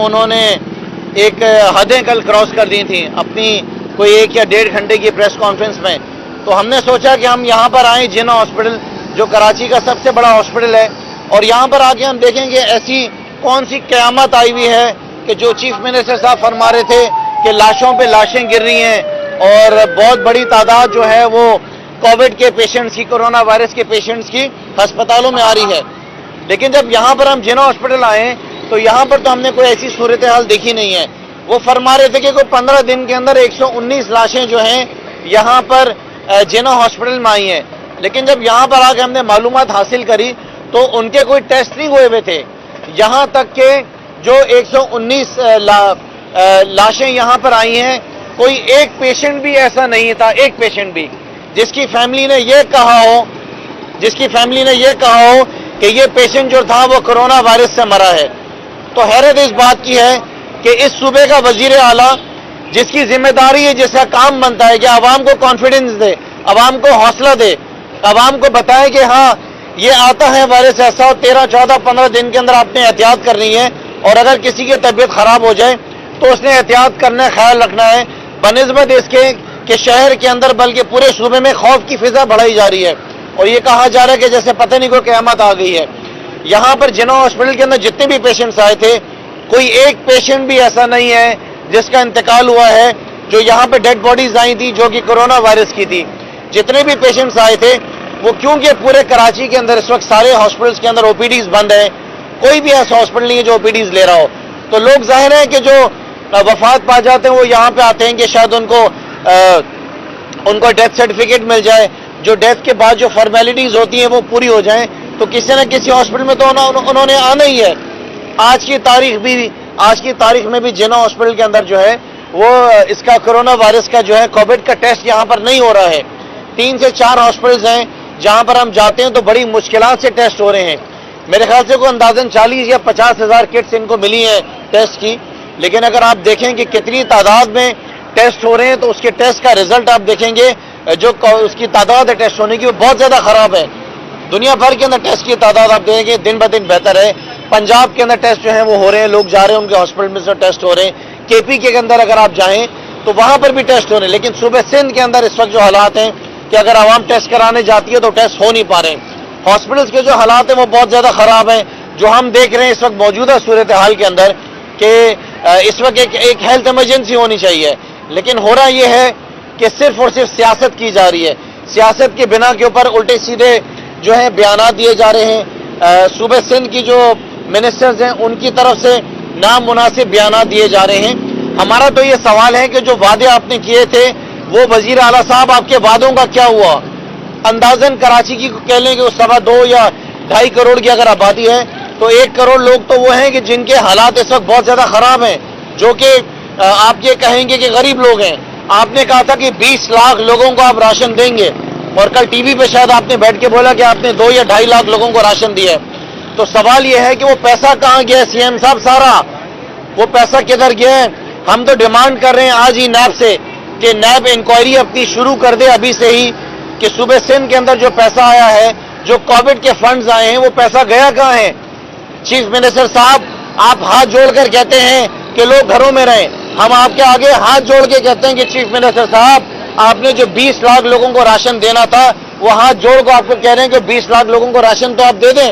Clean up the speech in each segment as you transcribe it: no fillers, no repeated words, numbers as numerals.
انہوں نے ایک حدیں کل کراس کر دی تھیں اپنی کوئی 1 یا 1.5 گھنٹے کی پریس کانفرنس میں. تو ہم نے سوچا کہ ہم یہاں پر آئیں جنا ہاسپٹل جو کراچی کا سب سے بڑا ہاسپٹل ہے, اور یہاں پر آ کے ہم دیکھیں گے ایسی کون سی قیامت آئی ہوئی ہے کہ جو چیف منسٹر صاحب فرما رہے تھے کہ لاشوں پہ لاشیں گر رہی ہیں اور بہت بڑی تعداد جو ہے وہ کووڈ کے پیشنٹس کی, کرونا وائرس کے پیشنٹس کی ہسپتالوں میں آ رہی ہے. لیکن جب یہاں پر ہم جنا ہاسپٹل آئے تو یہاں پر تو ہم نے کوئی ایسی صورتحال دیکھی نہیں ہے. وہ فرما رہے تھے کہ کوئی 15 دن کے اندر 119 لاشیں جو ہیں یہاں پر جنا ہاسپٹل میں آئی ہیں. لیکن جب یہاں پر آ کے ہم نے معلومات حاصل کری تو ان کے کوئی ٹیسٹ نہیں ہوئے ہوئے تھے. یہاں تک کہ جو 119 لاشیں یہاں پر آئی ہیں, کوئی ایک پیشنٹ بھی ایسا نہیں تھا, ایک پیشنٹ بھی جس کی فیملی نے یہ کہا ہو کہ یہ پیشنٹ جو تھا وہ کرونا وائرس سے مرا ہے. تو حیرت اس بات کی ہے کہ اس صوبے کا وزیر اعلیٰ جس کی ذمہ داری ہے, جس کا کام بنتا ہے کہ عوام کو کانفیڈنس دے, عوام کو حوصلہ دے, عوام کو بتائے کہ ہاں یہ آتا ہے وائرس ایسا, 13, 14, 15 دن کے اندر آپ نے احتیاط کرنی ہے, اور اگر کسی کی طبیعت خراب ہو جائے تو اس نے احتیاط کرنا ہے, خیال رکھنا ہے, بنسبت اس کے کہ شہر کے اندر بلکہ پورے صوبے میں خوف کی فضا بڑھائی جا رہی ہے. اور یہ کہا جا رہا ہے کہ جیسے پتہ نہیں کوئی قیامت آ گئی ہے. یہاں پر جنا ہاسپٹل کے اندر جتنے بھی پیشنٹس آئے تھے کوئی ایک پیشنٹ بھی ایسا نہیں ہے جس کا انتقال ہوا ہے. جو یہاں پہ ڈیڈ باڈیز آئی تھی جو کہ کرونا وائرس کی تھی, جتنے بھی پیشنٹس آئے تھے وہ کیونکہ پورے کراچی کے اندر اس وقت سارے ہاسپٹلس کے اندر او پی ڈیز بند ہیں, کوئی بھی ایسا ہاسپٹل نہیں ہے جو او پی ڈیز لے رہا ہو. تو لوگ ظاہر ہے کہ جو وفات پا جاتے ہیں وہ یہاں پہ آتے ہیں کہ شاید ان کو ڈیتھ سرٹیفکیٹ مل جائے, جو ڈیتھ کے بعد جو فارمیلٹیز ہوتی ہیں وہ پوری ہو جائیں. تو کسی نہ کسی ہاسپٹل میں تو انہوں نے آنا ہی ہے. آج کی تاریخ میں بھی جنا ہاسپٹل کے اندر جو ہے وہ اس کا کرونا وائرس کا جو ہے کووڈ کا ٹیسٹ یہاں پر نہیں ہو رہا ہے. 3 سے 4 ہاسپٹلز ہیں جہاں پر ہم جاتے ہیں تو بڑی مشکلات سے ٹیسٹ ہو رہے ہیں. میرے خیال سے کوئی اندازاً 40 یا 50 ہزار کٹس ان کو ملی ہیں ٹیسٹ کی. لیکن اگر آپ دیکھیں کہ کتنی تعداد میں ٹیسٹ ہو رہے ہیں تو اس کے ٹیسٹ کا رزلٹ آپ دیکھیں گے جو اس کی تعداد ہے ٹیسٹ ہونے کی وہ بہت زیادہ خراب ہے. دنیا بھر کے اندر ٹیسٹ کی تعداد آپ دیکھیں گے دن بدن بہتر ہے. پنجاب کے اندر ٹیسٹ جو ہیں وہ ہو رہے ہیں, لوگ جا رہے ہیں ان کے ہاسپٹل میں سے ٹیسٹ ہو رہے ہیں. کے پی کے اندر اگر آپ جائیں تو وہاں پر بھی ٹیسٹ ہو رہے ہیں. لیکن صوبہ سندھ کے اندر اس وقت جو حالات ہیں کہ اگر عوام ٹیسٹ کرانے جاتی ہے تو ٹیسٹ ہو نہیں پا رہے ہیں. ہاسپٹلس کے جو حالات ہیں وہ بہت زیادہ خراب ہیں. جو ہم دیکھ رہے ہیں اس وقت موجودہ صورتحال کے اندر کہ اس وقت ایک ہیلتھ ایمرجنسی ہونی چاہیے, لیکن ہو رہا یہ ہے کہ صرف اور صرف سیاست کی جا رہی ہے. سیاست کی بنا کے اوپر الٹے سیدھے جو ہیں بیانات دیے جا رہے ہیں. صوبہ سندھ کی جو منسٹرز ہیں ان کی طرف سے نامناسب بیانات دیے جا رہے ہیں. ہمارا تو یہ سوال ہے کہ جو وعدے آپ نے کیے تھے وہ وزیر اعلیٰ صاحب آپ کے وعدوں کا کیا ہوا؟ اندازاً کراچی کی کہہ لیں کہ 2.25 یا 2.5 کروڑ کی اگر آبادی ہے تو 1 کروڑ لوگ تو وہ ہیں کہ جن کے حالات اس وقت بہت زیادہ خراب ہیں, جو کہ آپ یہ کہیں گے کہ غریب لوگ ہیں. آپ نے کہا تھا کہ 20 لاکھ لوگوں کو آپ راشن دیں گے, اور کل ٹی وی پہ شاید آپ نے بیٹھ کے بولا کہ آپ نے 2 یا 2.5 لاکھ لوگوں کو راشن دیا ہے. تو سوال یہ ہے کہ وہ پیسہ کہاں گیا ہے سی ایم صاحب؟ سارا وہ پیسہ کدھر گیا ہے؟ ہم تو ڈیمانڈ کر رہے ہیں آج ہی نیب سے کہ نیب انکوائری اپنی شروع کر دے ابھی سے ہی کہ صوبہ سندھ کے اندر جو پیسہ آیا ہے, جو کووڈ کے فنڈز آئے ہیں, وہ پیسہ گیا کہاں ہے؟ چیف منسٹر صاحب آپ ہاتھ جوڑ کر کہتے ہیں کہ لوگ گھروں میں رہیں. ہم آپ کے آگے ہاتھ جوڑ کے کہتے ہیں کہ چیف منسٹر صاحب آپ نے جو 20 لاکھ لوگوں کو راشن دینا تھا وہ ہاتھ جوڑ کو آپ کو کہہ رہے ہیں کہ 20 لاکھ لوگوں کو راشن تو آپ دے دیں.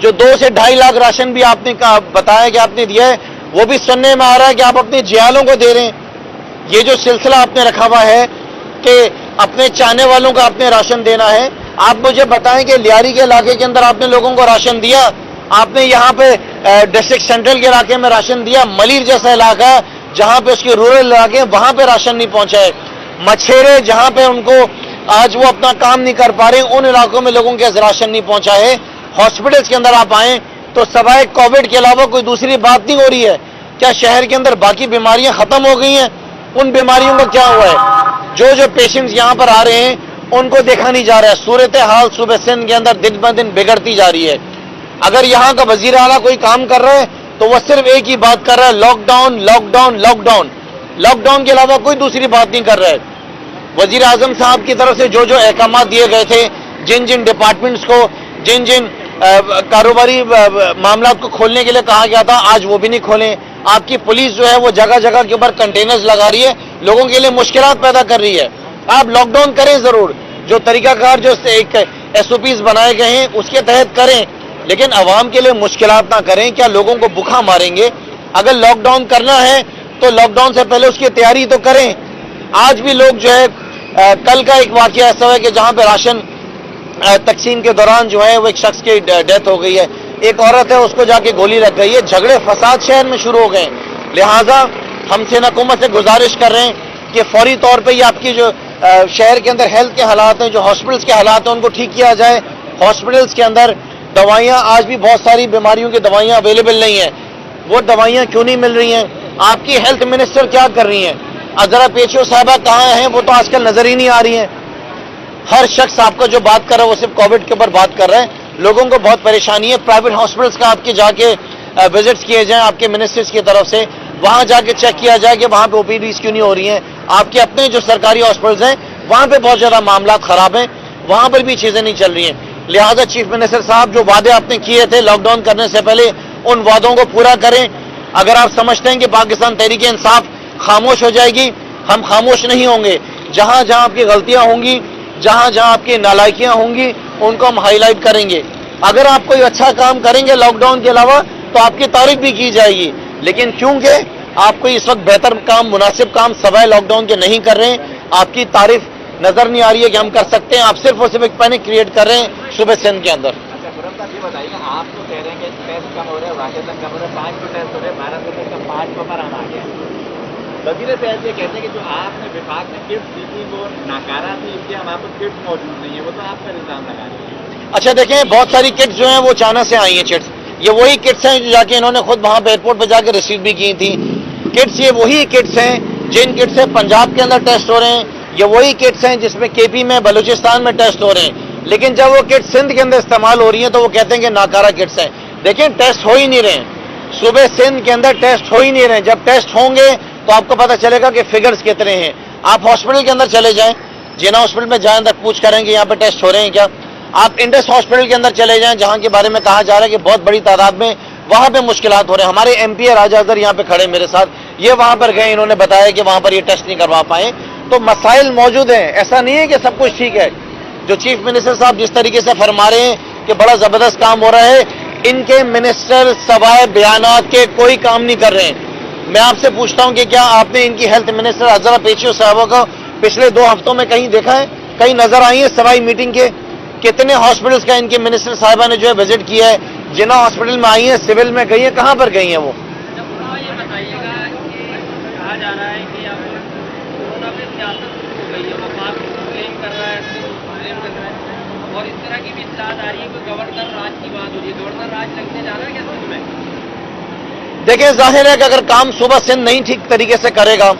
جو 2 سے 2.5 لاکھ راشن بھی آپ نے بتایا کہ آپ نے دیا ہے وہ بھی سننے میں آ رہا ہے کہ آپ اپنے جیالوں کو دے رہے ہیں. یہ جو سلسلہ آپ نے رکھا ہوا ہے کہ اپنے چاہنے والوں کا آپ نے راشن دینا ہے, آپ مجھے بتائیں کہ لیاری کے علاقے کے اندر آپ نے لوگوں کو راشن دیا؟ آپ نے یہاں پہ ڈسٹرکٹ سینٹرل کے علاقے میں راشن دیا؟ ملیر جیسا علاقہ جہاں پہ اس کے رورل علاقے ہیں وہاں پہ راشن نہیں پہنچا ہے. مچھیرے جہاں پہ ان کو آج وہ اپنا کام نہیں کر پا رہے ہیں ان علاقوں میں لوگوں کے راشن نہیں پہنچا ہے. ہاسپٹلس کے اندر آپ آئیں تو سوائے کووڈ کے علاوہ کوئی دوسری بات نہیں ہو رہی ہے. کیا شہر کے اندر باقی بیماریاں ختم ہو گئی ہیں؟ ان بیماریوں کا کیا ہوا ہے؟ جو پیشنٹس یہاں پر آ رہے ہیں ان کو دیکھا نہیں جا رہا ہے. صورتحال صوبہ سندھ کے اندر دن بدن بگڑتی جا رہی ہے. اگر یہاں کا وزیر اعلیٰ کوئی کام کر رہا ہے تو وہ صرف ایک ہی بات کر رہا ہے, lockdown lockdown lockdown. Lockdown کے علاوہ کوئی دوسری بات نہیں کر رہا ہے. وزیر اعظم صاحب کی طرف سے جو احکامات دیے گئے تھے, جن ڈپارٹمنٹس کو, جن कारोबारी मामला को खोलने के लिए कहा गया था, आज वो भी नहीं खोले। आपकी पुलिस जो है वो जगह जगह के ऊपर कंटेनर्स लगा रही है, लोगों के लिए मुश्किलात पैदा कर रही है। आप लॉकडाउन करें जरूर, जो तरीकाकार जो एक SOPs बनाए गए हैं उसके तहत करें, लेकिन अवाम के लिए मुश्किलात ना करें। क्या लोगों को भूखा मारेंगे? अगर लॉकडाउन करना है तो लॉकडाउन से पहले उसकी तैयारी तो करें। आज भी लोग जो है, कल का एक वाकया ऐसा है कि जहां पे राशन तकसीम के दौरान जो है वो एक शख्स की डेथ हो गई है, एक औरत है उसको जाके गोली लग गई है। झगड़े फसाद शहर में शुरू हो गए। लिहाजा हम सेना हुकूमत से गुजारिश कर रहे हैं कि फौरी तौर पे ये आपकी जो शहर के अंदर हेल्थ के हालात हैं, जो हॉस्पिटल्स के हालात हैं, उनको ठीक किया जाए। हॉस्पिटल्स के अंदर दवाइयाँ, आज भी बहुत सारी बीमारियों की दवाइयाँ अवेलेबल नहीं है। वो दवाइयाँ क्यों नहीं मिल रही हैं? आपकी हेल्थ मिनिस्टर क्या कर रही हैं? अजरा पेचियो साहबा कहाँ हैं? वो तो आजकल नजर ही नहीं आ रही हैं। हर शख्स आपका जो बात कर रहा है वो सिर्फ कोविड के ऊपर बात कर रहा है। लोगों को बहुत परेशानी है। प्राइवेट हॉस्पिटल्स का आपके जाके विजिट्स किए जाएं आपके मिनिस्टर्स की तरफ से, वहां जाके चेक किया जाए कि वहां पे OPDs क्यों नहीं हो रही हैं। आपके अपने जो सरकारी हॉस्पिटल्स हैं वहां पे बहुत ज्यादा मामला खराब हैं, वहां पर भी चीजें नहीं चल रही हैं। लिहाजा चीफ मिनिस्टर साहब, जो वादे आपने किए थे लॉकडाउन करने से पहले, उन वादों को पूरा करें। अगर आप समझते हैं कि पाकिस्तान तहरीक इंसाफ खामोश हो जाएगी, हम खामोश नहीं होंगे। जहां जहां आपकी गलतियां होंगी, जहां जहां आपकी नालायकियां होंगी, उनको हम हाईलाइट करेंगे। अगर आप कोई अच्छा काम करेंगे लॉकडाउन के अलावा तो आपकी तारीफ भी की जाएगी, लेकिन क्योंकि आप कोई इस वक्त बेहतर काम, मुनासिब काम सवाए लॉकडाउन के नहीं कर रहे हैं, आपकी तारीफ नजर नहीं आ रही है कि हम कर सकते हैं। आप सिर्फ और सिर्फ एक पैनिक क्रिएट कर रहे हैं सुबह सिंध के अंदर। अच्छा खुर्रम साहब, ये बताइए, आप तो कह रहे हैं कि टेस्ट कम हो रहे हैं, वाक़ई कम हो रहे हैं, 5 टेस्ट हो रहे हैं, 12 का 5 पर हम आ गए। वज़ीर सेहत ये कहते हैं कि जो आपने विभाग में किट्स दी थी वो नाकारा थी, इसलिए हमारे पास किट्स मौजूद नहीं है। वो तो आपका इल्जाम लगा रहे हैं। अच्छा देखें, बहुत सारी किट्स जो हैं वो चाइना से आई हैं। चिट्स ये वही किट्स हैं जो जाके इन्होंने खुद वहां पे एयरपोर्ट पर जाकर रिसीव भी की थी। किट्स ये वही किट्स हैं जिन किट्स से पंजाब के अंदर टेस्ट हो रहे हैं। ये वही किट्स हैं जिसमें KP में, बलूचिस्तान में टेस्ट हो रहे हैं। लेकिन जब वो किट्स सिंध के अंदर इस्तेमाल हो रही हैं तो वो कहते हैं कि नाकारा किट्स हैं। देखिए, टेस्ट हो ही नहीं रहे हैं। सुबह सिंध के अंदर टेस्ट हो ही नहीं रहे हैं। जब टेस्ट होंगे तो आपको पता चलेगा कि फिगर्स कितने हैं। आप हॉस्पिटल के अंदर चले जाएं, जिना हॉस्पिटल में जाएं, अंदर पूछ करेंगे यहाँ पे टेस्ट हो रहे हैं क्या। आप इंडस हॉस्पिटल के अंदर चले जाएं, जहां के बारे में कहा जा रहा है कि बहुत बड़ी तादाद में वहां पे मुश्किलात हो रहे हैं। हमारे MP राजा अजहर यहाँ पे खड़े मेरे साथ, ये वहां पर गए, इन्होंने बताया कि वहां पर ये टेस्ट नहीं करवा पाए। तो मसाइल मौजूद हैं, ऐसा नहीं है कि सब कुछ ठीक है। जो चीफ मिनिस्टर साहब जिस तरीके से फरमा रहे हैं कि बड़ा जबरदस्त काम हो रहा है, इनके मिनिस्टर सवाए बयानात के कोई काम नहीं कर रहे हैं। मैं आपसे पूछता हूं कि क्या आपने इनकी हेल्थ मिनिस्टर अजरा पेचियो साहबों को पिछले 2 हफ्तों में कहीं देखा है, कहीं नजर आई है सवाई मीटिंग के? कितने हॉस्पिटल्स का इनके मिनिस्टर साहिबा ने जो है विजिट किया है? जिना हॉस्पिटल में आई है, सिविल में गई है, कहां पर गई है वो? ये बताइएगा कि कहा जा रहा है कि अब कोरोना में सियासत हो गई है, वफाक क्लेम कर रहा है, क्लेम कर रहा है, और इस तरह की भी इत्तलात आ रही है कि गवर्नर राज की बात हो रही है। गवर्नर राज लगने जा रहा है क्या सिंध में? देखिए, जाहिर है कि अगर काम सुबह सिंध नहीं ठीक तरीके से करेगा,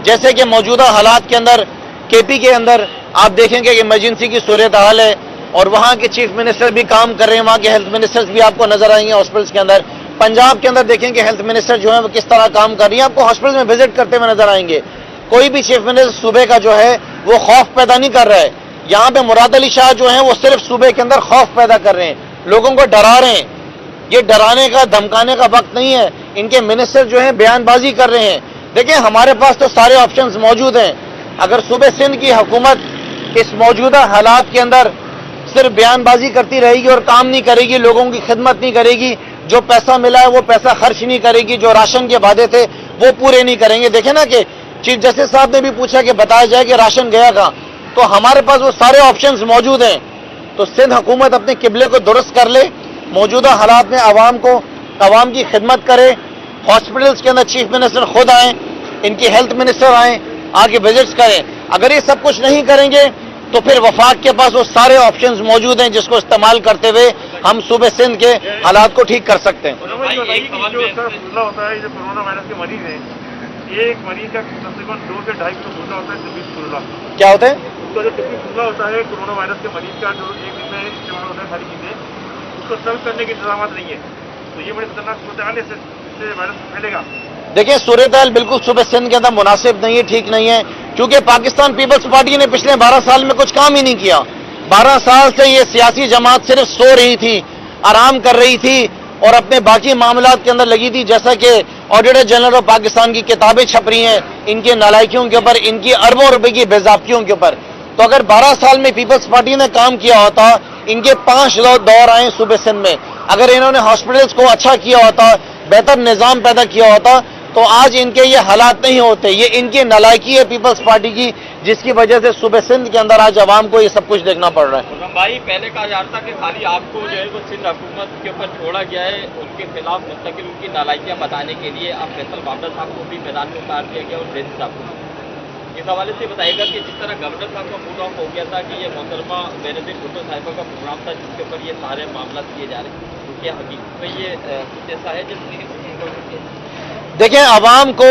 जैसे कि मौजूदा हालात के अंदर KP के अंदर आप देखेंगे कि इमरजेंसी की सूरत हाल है और वहां के चीफ मिनिस्टर भी काम कर रहे हैं, वहां के हेल्थ मिनिस्टर्स भी आपको नजर आएंगे हॉस्पिटल्स के अंदर। पंजाब के अंदर देखेंगे हेल्थ मिनिस्टर जो है वो किस तरह काम कर रही है, आपको हॉस्पिटल में विजिट करते हुए नजर आएंगे। कोई भी चीफ मिनिस्टर सूबे का जो है वो खौफ पैदा नहीं कर रहा है। यहाँ पे मुराद अली शाह जो है वो सिर्फ सूबे के अंदर खौफ पैदा कर रहे हैं, लोगों को डरा रहे हैं। ये डराने का, धमकाने का वक्त नहीं है। इनके मिनिस्टर जो है बयानबाजी कर रहे हैं। देखिए, हमारे पास तो सारे ऑप्शंस मौजूद हैं। अगर सूबे सिंध की हुकूमत इस मौजूदा हालात के अंदर सिर्फ बयानबाजी करती रहेगी और काम नहीं करेगी, लोगों की खिदमत नहीं करेगी, जो पैसा मिला है वो पैसा खर्च नहीं करेगी, जो राशन के वादे थे वो पूरे नहीं करेंगे। देखे ना कि चीफ जस्टिस साहब ने भी पूछा कि बताया जाए कि राशन गया कहां, तो हमारे पास वो सारे ऑप्शंस मौजूद हैं। तो सिंध हुकूमत अपने किबले को दुरुस्त कर ले, मौजूदा हालात में आवाम की खिदमत करे। हॉस्पिटल्स के अंदर चीफ मिनिस्टर खुद आए, इनकी हेल्थ मिनिस्टर आए, आके विजिट्स करें। अगर ये सब कुछ नहीं करेंगे तो फिर वफाक के पास वो सारे ऑप्शंस मौजूद हैं जिसको इस्तेमाल करते हुए हम सूबे सिंध के हालात को ठीक कर सकते हैं। जो फूला होता है, जो कोरोना वायरस के मरीज हैं, एक मरीज का कम से कम 2 से 2.5 किलो फूला होता है। टिपिक फूला क्या होता है? उसका जो टिपिक फूला होता है कोरोना वायरस के मरीज का, जो एक दिन में इस्तेमाल होता है सारी चीजें, उसको सर्व करने के इंतजाम नहीं है। तो ये बड़ी खतरनाक सूरत हाल है, इससे वायरस फैलेगा। देखिए, सूरत हाल बिल्कुल सूबे सिंध के अंदर मुनासिब नहीं है, ठीक नहीं है, क्योंकि पाकिस्तान पीपल्स पार्टी ने पिछले 12 साल में कुछ काम ही नहीं किया। 12 साल से ये सियासी जमात सिर्फ सो रही थी, आराम कर रही थी और अपने बाकी मामलात के अंदर लगी थी, जैसा कि ऑडिटर जनरल ऑफ पाकिस्तान की किताबें छप रही हैं इनके नालायकियों के ऊपर, इनकी अरबों रुपए की बेज़ाब्तियों के ऊपर। तो अगर 12 साल में पीपल्स पार्टी ने काम किया होता, इनके 5 दौर आए सूबे सिंध में, अगर इन्होंने हॉस्पिटल्स को अच्छा किया होता, बेहतर निज़ाम पैदा किया होता, तो आज इनके ये हालात नहीं होते। ये इनकी नालायकी है पीपल्स पार्टी की, जिसकी वजह से सूबे सिंध के अंदर आज अवाम को ये सब कुछ देखना पड़ रहा है। खुर्रम भाई, पहले कहा जा रहा था कि खाली आपको जो है वो सिंध हुकूमत के ऊपर छोड़ा गया है, उनके खिलाफ मुस्तकिल उनकी नालायकियां बताने के लिए। अब फैसल बाबरा साहब को भी मैदान में उतार दिया गया और जेंस साहब को। इस हवाले से बताएगा कि जिस तरह गवर्नर साहब का मूड ऑफ हो गया था कि ये मोहतरमा बेनज़ीर भुट्टो साहिबा का प्रोग्राम था जिसके ऊपर ये सारे मामला किए जा रहे हैं, तो क्या हकीकत में ये कुछ ऐसा है जिसमें देखें, अवाम को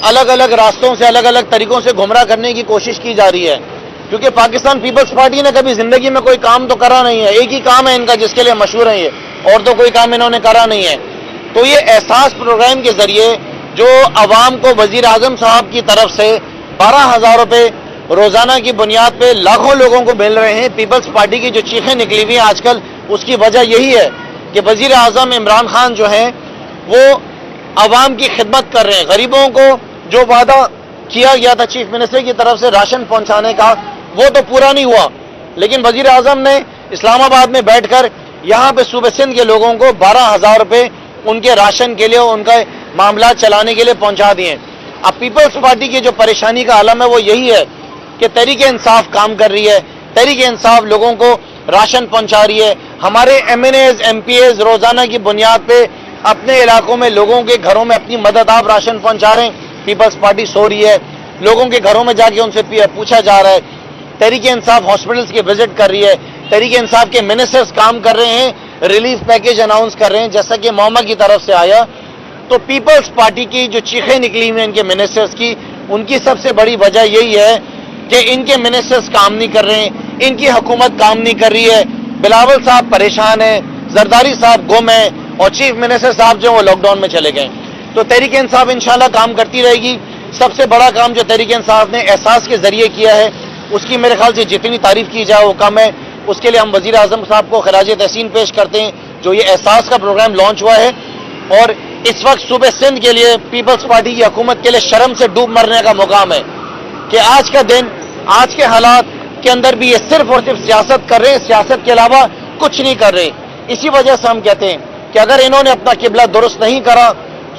अलग अलग रास्तों से, अलग अलग तरीकों से गुमराह करने की कोशिश की जा रही है, क्योंकि पाकिस्तान पीपल्स पार्टी ने कभी जिंदगी में कोई काम तो करा नहीं है। एक ही काम है इनका जिसके लिए मशहूर है ये, और तो कोई काम इन्होंने करा नहीं है। तो ये एहसास प्रोग्राम के जरिए जो अवाम को वजीर आजम साहब की तरफ से 12,000 रुपए रोजाना की बुनियाद पे लाखों लोगों को मिल रहे हैं, पीपल्स पार्टी की जो चीखें निकली हुई हैं आजकल, उसकी वजह यही है कि वजीर आजम इमरान खान जो हैं वो अवाम की खिदमत कर रहे हैं। गरीबों को जो वादा किया गया था चीफ मिनिस्टर की तरफ से राशन पहुंचाने का, वो तो पूरा नहीं हुआ, लेकिन वजीर आजम ने इस्लामाबाद में बैठकर यहां पे सूबे सिंध के लोगों को 12,000 रुपए उनके राशन के लिए, उनका मामला चलाने के लिए पहुंचा दिए। अब पीपल्स पार्टी की जो परेशानी का आलम है वो यही है कि तहरीक इंसाफ काम कर रही है, तहरीक इंसाफ लोगों को राशन पहुंचा रही है। हमारे MNAs MPAs रोजाना की बुनियाद पे अपने इलाकों में लोगों के घरों में अपनी मदद आप राशन पहुंचा रहे हैं, पीपल्स पार्टी सो रही है, लोगों के घरों में जाके उनसे पूछा जा रहा है। तहरीक इंसाफ हॉस्पिटल्स के विजिट कर रही है, तहरीक इंसाफ के मिनिस्टर्स काम कर रहे हैं, रिलीफ पैकेज अनाउंस कर रहे हैं, जैसा कि मोहम्मा की तरफ से आया। तो पीपल्स पार्टी की जो चीखें निकली हुई हैं इनके मिनिस्टर्स की, उनकी सबसे बड़ी वजह यही है कि इनके मिनिस्टर्स काम नहीं कर रहे हैं, इनकी हुकूमत काम नहीं कर रही है। बिलावल साहब परेशान हैं, जरदारी साहब गुम हैं, और चीफ मिनिस्टर साहब जो वो लॉकडाउन में चले गए। तो तहरीक इंसाफ इंशाल्लाह काम करती रहेगी। सबसे बड़ा काम जो तहरीक इंसाफ ने एहसास के जरिए किया है, उसकी मेरे ख्याल से जितनी तारीफ की जाए वो कम है। उसके लिए हम वजीर आजम साहब को खराज तहसीन पेश करते हैं, जो ये एहसास का प्रोग्राम लॉन्च हुआ है। और इस वक्त सूबे सिंध के लिए, पीपल्स पार्टी की हुकूमत के लिए शर्म से डूब मरने का मुकाम है कि आज का दिन, आज के हालात के अंदर भी ये सिर्फ और सिर्फ सियासत कर रहे हैं, सियासत के अलावा कुछ नहीं कर रहे। इसी वजह से हम कहते हैं कि अगर इन्होंने अपना किबला दुरुस्त नहीं करा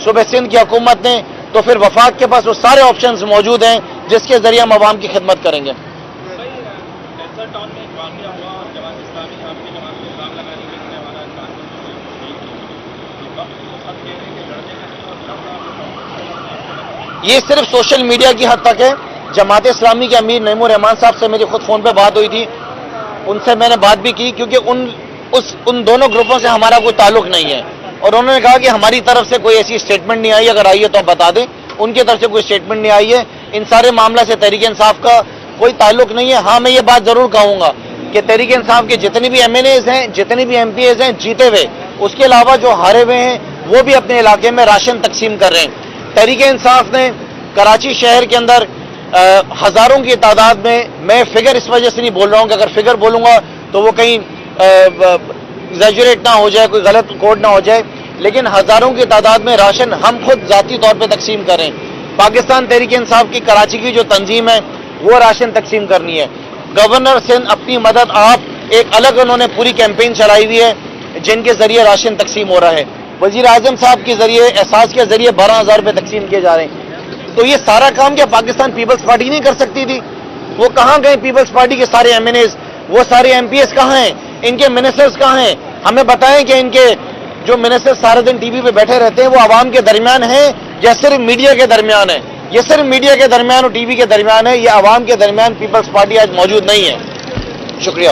सूबे सिंध की हुकूमत ने, तो फिर वफाक के पास वो सारे ऑप्शंस मौजूद हैं जिसके जरिए हम आवाम की खिदमत करेंगे। ये सिर्फ सोशल मीडिया की हद तक है। जमात इस्लामी के अमीर नईमुर रहमान साहब से मेरी खुद फोन पे बात हुई थी, उनसे मैंने बात भी की, क्योंकि उन दोनों ग्रुपों से हमारा कोई ताल्लुक नहीं है, और उन्होंने कहा कि हमारी तरफ से कोई ऐसी स्टेटमेंट नहीं आई, अगर आई है तो आप बता दें। उनकी तरफ से कोई स्टेटमेंट नहीं आई है। इन सारे मामला से तहरीक इंसाफ का कोई ताल्लुक नहीं है। हाँ, मैं ये बात जरूर कहूंगा कि तहरीक इंसाफ के जितने भी MNAs हैं, जितने भी MPAs हैं जीते हुए, उसके अलावा जो हारे हुए हैं वो भी अपने इलाके में राशन तकसीम कर रहे हैं। तहरीक इंसाफ ने कराची शहर के अंदर हजारों की तादाद में, मैं फिगर इस वजह से नहीं बोल रहा हूं कि अगर फिगर बोलूंगा तो वो कहीं एग्जैजुरेट ना हो जाए, कोई गलत कोड ना हो जाए, लेकिन हजारों की तादाद में राशन हम खुद जाती तौर पे तकसीम करें। पाकिस्तान तहरीक इंसाफ की कराची की जो तंजीम है वो राशन तकसीम करनी है। गवर्नर सिंध अपनी मदद आप, एक अलग उन्होंने पूरी कैंपेन चलाई हुई है जिनके जरिए राशन तकसीम हो रहा है। वजीर आजम साहब के जरिए, एहसास के जरिए 12,000 रुपए तकसीम किए जा रहे हैं। तो ये सारा काम क्या पाकिस्तान पीपल्स पार्टी नहीं कर सकती थी? वो कहां गए पीपल्स पार्टी के सारे MNAs, वो सारे MPAs कहां हैं, इनके मिनिस्टर्स कहां हैं? हमें बताएं कि इनके जो मिनिस्टर्स सारे दिन टीवी पे बैठे रहते हैं वो आवाम के दरमियान हैं या सिर्फ मीडिया के दरमियान है? ये सिर्फ मीडिया के दरमियान और टीवी के दरमियान है, ये आवाम के दरमियान पीपल्स पार्टी आज मौजूद नहीं है। शुक्रिया।